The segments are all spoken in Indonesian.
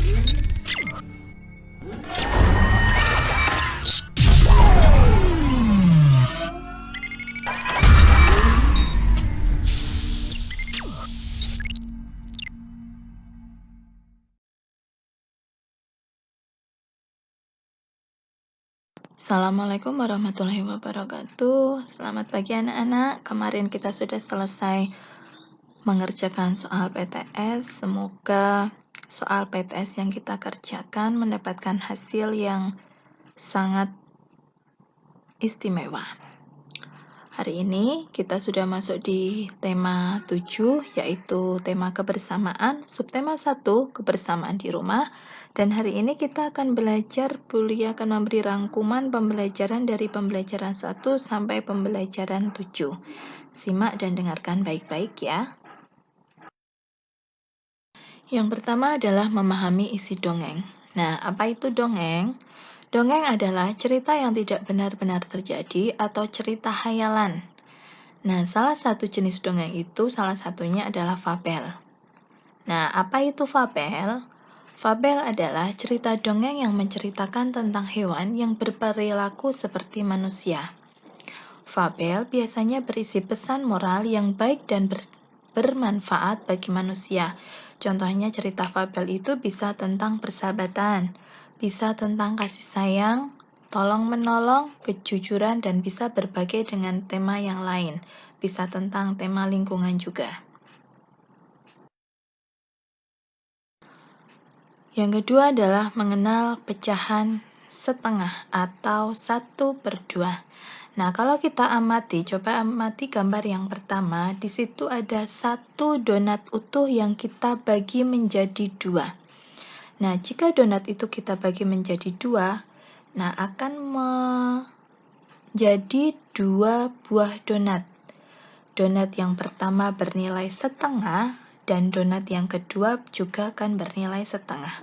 Assalamualaikum warahmatullahi wabarakatuh. Selamat pagi anak-anak. Kemarin kita sudah selesai mengerjakan soal PTS. Semoga soal PTS yang kita kerjakan mendapatkan hasil yang sangat istimewa. Hari ini kita sudah masuk di tema 7, yaitu tema kebersamaan, subtema 1, kebersamaan di rumah. Dan hari ini kita akan belajar, Bulia akan memberi rangkuman pembelajaran dari pembelajaran 1 sampai pembelajaran 7. Simak dan dengarkan baik-baik ya. Yang pertama adalah memahami isi dongeng. Nah, apa itu dongeng? Dongeng adalah cerita yang tidak benar-benar terjadi atau cerita hayalan. Nah, salah satu jenis dongeng itu salah satunya adalah fabel. Nah, apa itu fabel? Fabel adalah cerita dongeng yang menceritakan tentang hewan yang berperilaku seperti manusia. Fabel biasanya berisi pesan moral yang baik dan bermanfaat bagi manusia. Contohnya cerita fabel itu bisa tentang persahabatan, bisa tentang kasih sayang, tolong-menolong, kejujuran, dan bisa berbagai dengan tema yang lain. Bisa tentang tema lingkungan juga. Yang kedua adalah mengenal pecahan setengah atau 1/2. Nah, kalau kita amati, coba amati gambar yang pertama. Di situ ada satu donat utuh yang kita bagi menjadi 2. Nah, jika donat itu kita bagi menjadi 2, nah akan menjadi 2 buah donat. Donat yang pertama bernilai setengah dan donat yang kedua juga akan bernilai setengah.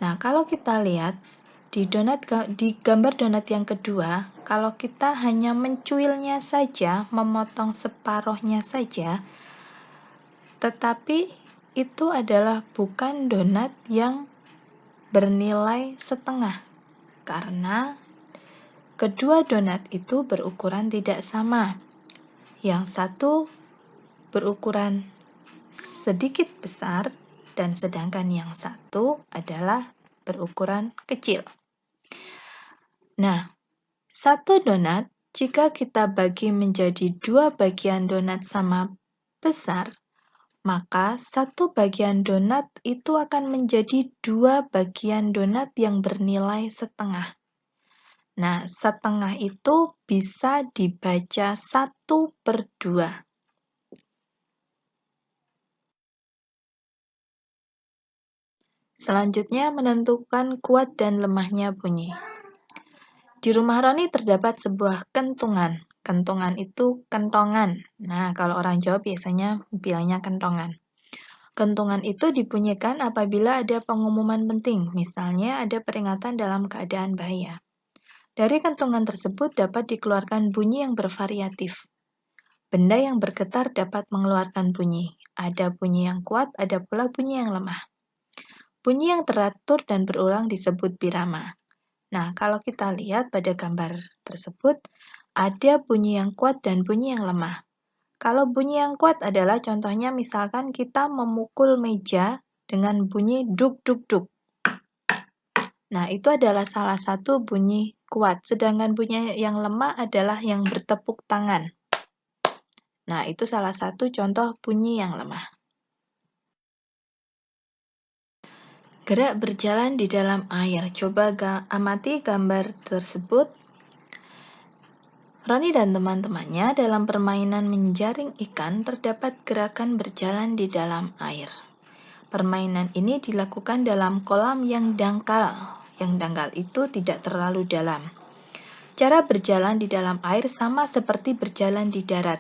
Nah, kalau kita lihat di gambar donat yang kedua, kalau kita hanya mencuilnya saja, memotong separuhnya saja, tetapi itu adalah bukan donat yang bernilai setengah, karena kedua donat itu berukuran tidak sama. Yang satu berukuran sedikit besar dan sedangkan yang satu adalah berukuran kecil. Nah, satu donat jika kita bagi menjadi 2 bagian donat sama besar, maka satu bagian donat itu akan menjadi 2 bagian donat yang bernilai setengah. Nah, setengah itu bisa dibaca 1/2. Selanjutnya, menentukan kuat dan lemahnya bunyi. Di rumah Roni terdapat sebuah kentungan. Kentungan itu kentongan. Nah, kalau orang Jawa biasanya bilangnya kentongan. Kentungan itu dibunyikan apabila ada pengumuman penting, misalnya ada peringatan dalam keadaan bahaya. Dari kentungan tersebut dapat dikeluarkan bunyi yang bervariatif. Benda yang bergetar dapat mengeluarkan bunyi. Ada bunyi yang kuat, ada pula bunyi yang lemah. Bunyi yang teratur dan berulang disebut birama. Nah, kalau kita lihat pada gambar tersebut, ada bunyi yang kuat dan bunyi yang lemah. Kalau bunyi yang kuat adalah contohnya misalkan kita memukul meja dengan bunyi duk-duk-duk. Nah, itu adalah salah satu bunyi kuat. Sedangkan bunyi yang lemah adalah yang bertepuk tangan. Nah, itu salah satu contoh bunyi yang lemah. Gerak berjalan di dalam air. Coba amati gambar tersebut. Roni dan teman-temannya dalam permainan menjaring ikan terdapat gerakan berjalan di dalam air. Permainan ini dilakukan dalam kolam yang dangkal. Yang dangkal itu tidak terlalu dalam. Cara berjalan di dalam air sama seperti berjalan di darat.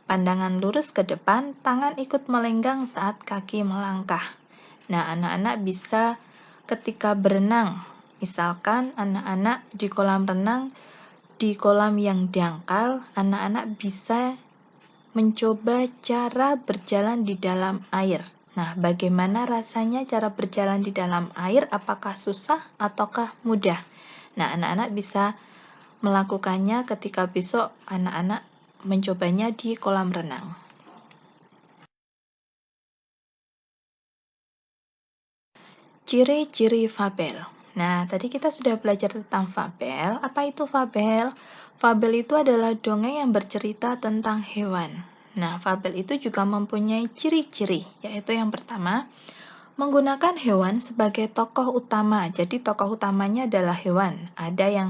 Pandangan lurus ke depan, tangan ikut melenggang saat kaki melangkah. Nah, anak-anak bisa ketika berenang, misalkan anak-anak di kolam renang, di kolam yang dangkal, anak-anak bisa mencoba cara berjalan di dalam air. Nah, bagaimana rasanya cara berjalan di dalam air? Apakah susah ataukah mudah? Nah, anak-anak bisa melakukannya ketika besok anak-anak mencobanya di kolam renang. Ciri-ciri fabel. Nah, tadi kita sudah belajar tentang fabel. Apa itu fabel? Fabel itu adalah dongeng yang bercerita tentang hewan. Nah, fabel itu juga mempunyai ciri-ciri, yaitu yang pertama, menggunakan hewan sebagai tokoh utama. Jadi, tokoh utamanya adalah hewan. Ada yang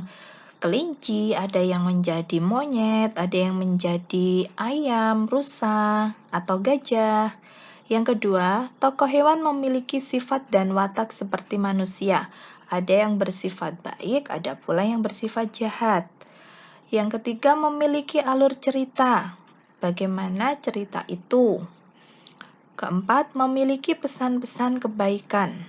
kelinci, ada yang menjadi monyet, ada yang menjadi ayam, rusa, atau gajah. Yang kedua, tokoh hewan memiliki sifat dan watak seperti manusia. Ada yang bersifat baik, ada pula yang bersifat jahat. Yang ketiga, memiliki alur cerita. Bagaimana cerita itu? Keempat, memiliki pesan-pesan kebaikan.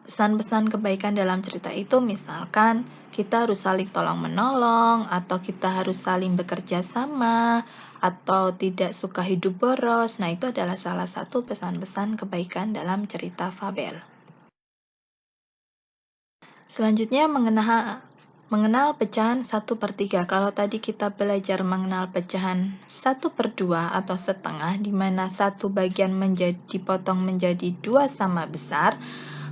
Pesan-pesan kebaikan dalam cerita itu misalkan kita harus saling tolong-menolong, atau kita harus saling bekerja sama, atau tidak suka hidup boros. Nah, itu adalah salah satu pesan-pesan kebaikan dalam cerita fabel. Selanjutnya mengenal pecahan 1/3. Kalau tadi kita belajar mengenal pecahan 1/2 atau setengah, di mana satu bagian dipotong menjadi 2 sama besar.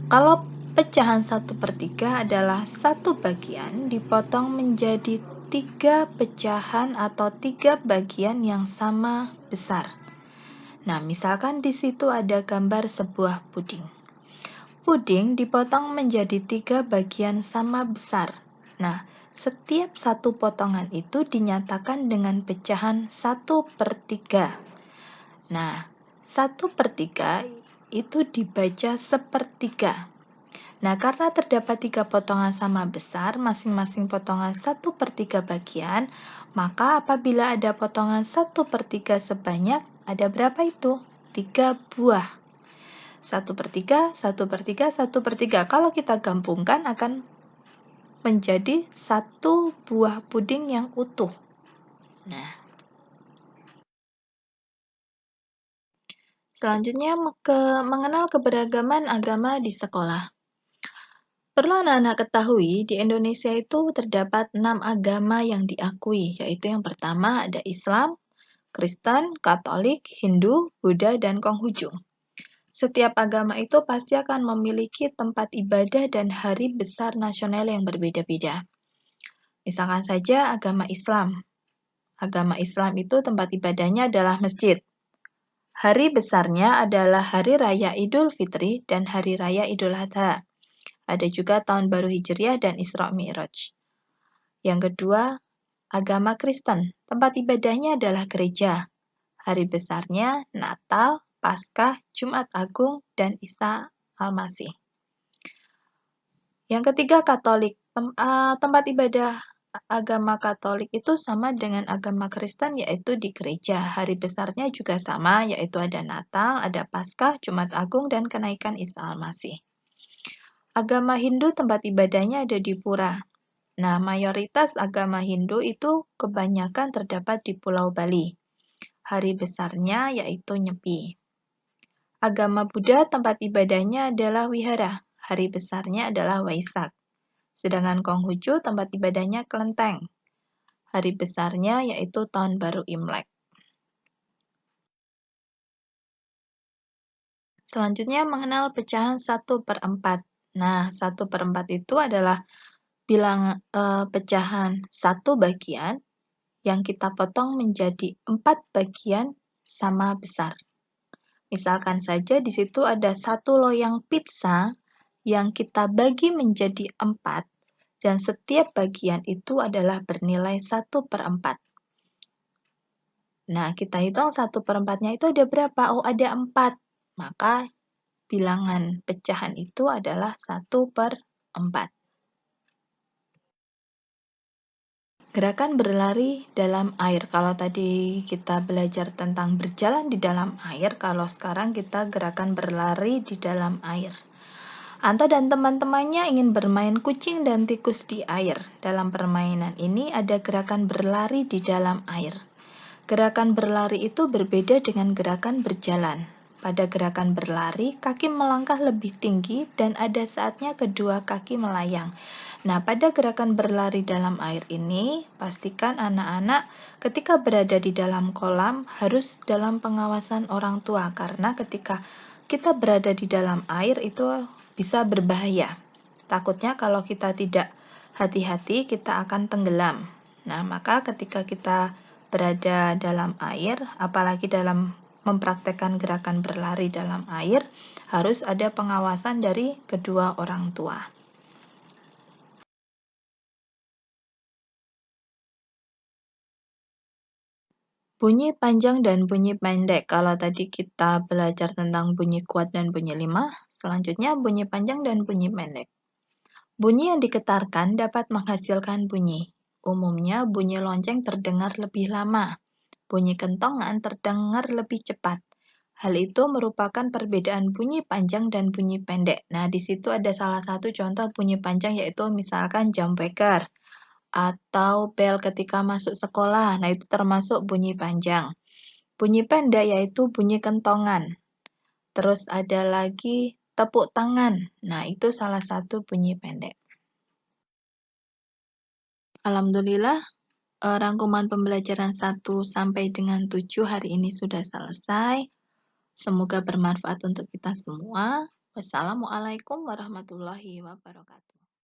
Kalau pecahan 1/3 adalah satu bagian dipotong menjadi 3 pecahan atau 3 bagian yang sama besar. Nah, misalkan di situ ada gambar sebuah puding. Puding dipotong menjadi 3 bagian sama besar. Nah, setiap satu potongan itu dinyatakan dengan pecahan 1/3. Nah, 1/3 itu dibaca sepertiga. Nah, karena terdapat 3 potongan sama besar, masing-masing potongan 1/3 bagian, maka apabila ada potongan 1/3 sebanyak, ada berapa itu? 3 buah. 1/3, 1/3, 1/3. Kalau kita gabungkan akan menjadi 1 buah puding yang utuh. Nah, selanjutnya mengenal keberagaman agama di sekolah. Perlu anak-anak ketahui, di Indonesia itu terdapat 6 agama yang diakui, yaitu yang pertama ada Islam, Kristen, Katolik, Hindu, Buddha, dan Konghucu. Setiap agama itu pasti akan memiliki tempat ibadah dan hari besar nasional yang berbeda-beda. Misalkan saja agama Islam. Agama Islam itu tempat ibadahnya adalah masjid. Hari besarnya adalah Hari Raya Idul Fitri dan Hari Raya Idul Adha. Ada juga Tahun Baru Hijriah dan Isra Mi'raj. Yang kedua, agama Kristen. Tempat ibadahnya adalah gereja. Hari besarnya Natal, Paskah, Jumat Agung, dan Isa Al-Masih. Yang ketiga, Katolik. Tempat ibadah agama Katolik itu sama dengan agama Kristen, yaitu di gereja. Hari besarnya juga sama, yaitu ada Natal, ada Paskah, Jumat Agung, dan kenaikan Isa Al-Masih. Agama Hindu tempat ibadahnya ada di pura. Nah, mayoritas agama Hindu itu kebanyakan terdapat di Pulau Bali. Hari besarnya yaitu Nyepi. Agama Buddha tempat ibadahnya adalah wihara. Hari besarnya adalah Waisak. Sedangkan Konghucu tempat ibadahnya Kelenteng. Hari besarnya yaitu Tahun Baru Imlek. Selanjutnya mengenal pecahan 1/4. Nah, 1/4 itu adalah pecahan satu bagian yang kita potong menjadi 4 bagian sama besar. Misalkan saja di situ ada 1 loyang pizza yang kita bagi menjadi 4, dan setiap bagian itu adalah bernilai 1/4. Nah, kita hitung 1/4-nya itu ada berapa? Oh, ada 4. Maka bilangan pecahan itu adalah 1/4. Gerakan berlari dalam air. Kalau tadi kita belajar tentang berjalan di dalam air, kalau sekarang kita gerakan berlari di dalam air. Anto dan teman-temannya ingin bermain kucing dan tikus di air. Dalam permainan ini ada gerakan berlari di dalam air. Gerakan berlari itu berbeda dengan gerakan berjalan. Pada gerakan berlari, kaki melangkah lebih tinggi dan ada saatnya kedua kaki melayang. Nah, pada gerakan berlari dalam air ini, pastikan anak-anak ketika berada di dalam kolam harus dalam pengawasan orang tua karena ketika kita berada di dalam air itu bisa berbahaya. Takutnya kalau kita tidak hati-hati, kita akan tenggelam. Nah, maka ketika kita berada dalam air, apalagi dalam mempraktekkan gerakan berlari dalam air, harus ada pengawasan dari kedua orang tua. Bunyi panjang dan bunyi pendek. Kalau tadi kita belajar tentang bunyi kuat dan bunyi lemah, selanjutnya bunyi panjang dan bunyi pendek. Bunyi yang diketarkan dapat menghasilkan bunyi. Umumnya bunyi lonceng terdengar lebih lama. Bunyi kentongan terdengar lebih cepat. Hal itu merupakan perbedaan bunyi panjang dan bunyi pendek. Nah, di situ ada salah satu contoh bunyi panjang yaitu misalkan jam beker atau bel ketika masuk sekolah. Nah, itu termasuk bunyi panjang. Bunyi pendek yaitu bunyi kentongan. Terus ada lagi tepuk tangan. Nah, itu salah satu bunyi pendek. Alhamdulillah, rangkuman pembelajaran 1 sampai dengan 7 hari ini sudah selesai. Semoga bermanfaat untuk kita semua. Wassalamualaikum warahmatullahi wabarakatuh.